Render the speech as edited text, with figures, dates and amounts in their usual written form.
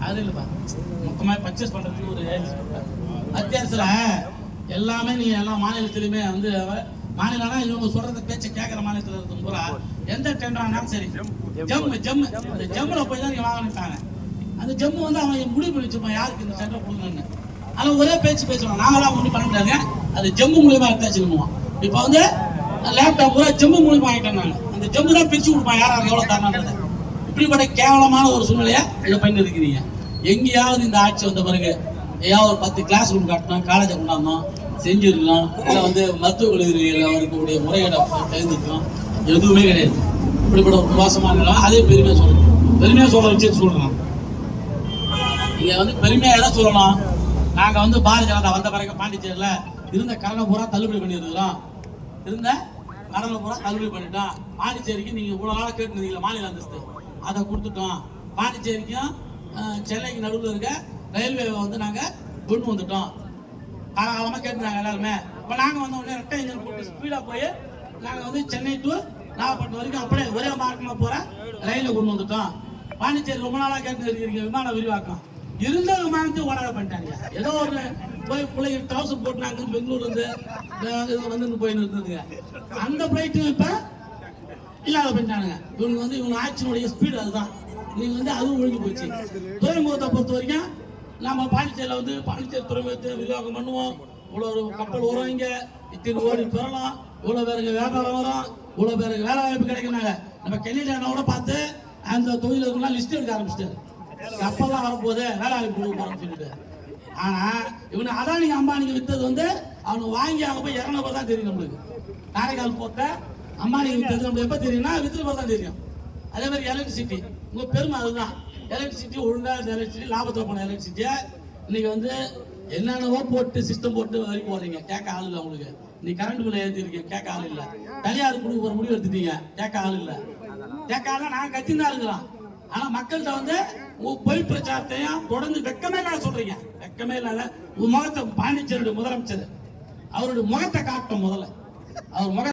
அது இல்லைப்பா, மொத்தமாக பர்ச்சேஸ் பண்ணுறதுக்கு ஒரு அத்தியாவசியம் எல்லாமே நீ எல்லா மாநிலத்திலுமே வந்து மாநிலம்னா இவங்க சொல்றத பேச்சை கேட்குற மாநிலத்தில் இருக்கும் பூரா எந்த டெண்டர் ஆனாலும் சரி ஜம்மு அந்த ஜம்முல போய் தான் நீங்கள் வாங்கிட்டாங்க. அந்த ஜம்மு வந்து அவன் முடிவு பண்ணி வச்சுப்பான் யாருக்கு இந்த டெண்டர் கொடுக்கணும்னு. அதில் ஒரே பேச்சு பேசுவான், நாங்களாம் முடிவு பண்ணிட்டாங்க அது ஜம்மு மூலியமாக எடுத்தாச்சுருவோம். இப்போ வந்து லேப்டாப் பூரா ஜம்மு மூலியமாக வாங்கிட்டோம். நாங்கள் அந்த ஜம்மு தான் பிரித்து கொடுப்பான் யார் யாருக்கு எவ்வளோ தரணுன்றது. இப்படிப்பட்ட கேவலமான ஒரு சூழ்நிலையை இதை பண்ணி இருக்கிறீங்க. எங்கேயாவது இந்த ஆட்சி வந்த பிறகு ஏதாவது ஒரு 10 கிளாஸ் ரூம் கட்டணும், காலேஜை கொண்டாடணும், செஞ்சிருக்கலாம், இல்லை வந்து மருத்துவக் கல்லூரியில் இருக்கக்கூடிய முறைகளை தெரிஞ்சிருக்கலாம். எதுவுமே கிடையாது. இப்படிப்பட்ட ஒரு மோசமான நிலம். அதே பெருமையாக சொல்ற விஷயத்தை சொல்றோம். நீங்க வந்து பெருமையாக எதை சொல்லணும்? நாங்கள் வந்து பாரதிய ஜனதா வந்த பிறகு பாண்டிச்சேரியில் இருந்த கடனை பூரா தள்ளுபடி பண்ணியிருக்கிறோம். பண்ணிட்டோம். பாண்டிச்சேரிக்கு நீங்கள் இவ்வளோ நாளாக கேட்டுருந்தீங்களா மாநில அந்தஸ்து, அதை கொடுத்துட்டோம். பாண்டிச்சேரிக்கும் சென்னைக்கு நடுவில் இருக்க ரயில்வே வந்து நாங்கள் கொண்டு வந்துட்டோம். காலகாலமாக கேட்டுருந்தாங்க எல்லாருமே. இப்போ நாங்கள் வந்த உடனே ரெட்டை இன்ஜின் போட்டு ஸ்பீடாக போய் நாங்கள் வந்து சென்னை டு நாகப்பட்டினம் வரைக்கும் அப்படியே ஒரே மார்க்கமாக போகிற ரயிலில் கொண்டு வந்துட்டோம். பாண்டிச்சேரி ரொம்ப நாளாக கேட்டு இருக்கிறீங்க விமான விரிவாக்கம், இருந்த விமானத்தை ஓடாத பண்ணிட்டாங்க. ஏதோ ஒரு போய் பிள்ளைங்க ட்ரௌசர் போட்டு நாங்கள் பெங்களூர்லேருந்து வந்து போயின்னு இருந்ததுங்க. அந்த ஃப்ளைட்டும் இப்போ இல்லாத பண்ணிட்டானுங்க. இவங்க ஆட்சியினுடைய ஸ்பீடு அதுதான். நீங்கள் வந்து அதுவும் ஒழிஞ்சு போச்சு. துறைமுகத்தை பொறுத்த வரைக்கும் நம்ம பாண்டிச்சேரியில் வந்து பாண்டிச்சேரி துறைமுகத்தை விரிவாக்கம் பண்ணுவோம். இவ்வளோ ஒரு கப்பல் வரும், இங்கே இத்தனை ஓடி பெறலாம், இவ்வளோ பேருக்கு வியாபாரம் வரும், இவ்வளோ பேருக்கு வேலை வாய்ப்பு கிடைக்குனாங்க. நம்ம கெல்லியில பார்த்து அந்த தொழிலுக்குலாம் லிஸ்ட் எடுக்க ஆரம்பிச்சிட்டாரு. கப்பல்லாம் வரப்போகுது, வேலை வாய்ப்பு கொடுக்க போறோம்னு சொல்லிட்டு. ஆனால் இவனு அதானிக்கு அம்பானிக்கு வித்தது வந்து அவனுக்கு வாங்கி அங்கே போய் 200 தான் தெரியும். நம்மளுக்கு காரைக்கால் போட்ட அம்பானிக்கு வித்தது நம்மளுக்கு எப்போ தெரியும்னா வித்துட்டு தான் தெரியும். அதே மாதிரி எலக்ட்ரிசிட்டி உங்கள் பெருமை அதுதான். எலக்ட்ரிசிட்டி ஒழுங்காக இந்த எலக்ட்ரிசிட்டி லாபத்தில் போன எலக்ட்ரிசிட்டியை இன்னைக்கு வந்து என்னென்னவோ போட்டு சிஸ்டம் போட்டு வரி போடுறீங்க, கேட்க ஆள் இல்லை. உங்களுக்கு நீ கரண்ட் பில்லை ஏற்றிருக்கீங்க, கேட்க ஆள் இல்லை. தனியார் குழு ஒரு முடிவு எடுத்துட்டீங்க, கேட்க ஆள் இல்லை. கேட்க ஆள் நாங்கள் கட்சி தான் இருக்கிறோம். ஆனால் மக்கள்கிட்ட வந்து பொய் பிரச்சாரத்தையும் தொடர்ந்து வெக்கமே இல்லாத சொல்றீங்க. வெக்கமே இல்லாத முகத்தை பாண்டிச்சேரியுடைய முதலமைச்சர் அவருடைய முகத்தை காட்டும். முதல்ல அவர் முக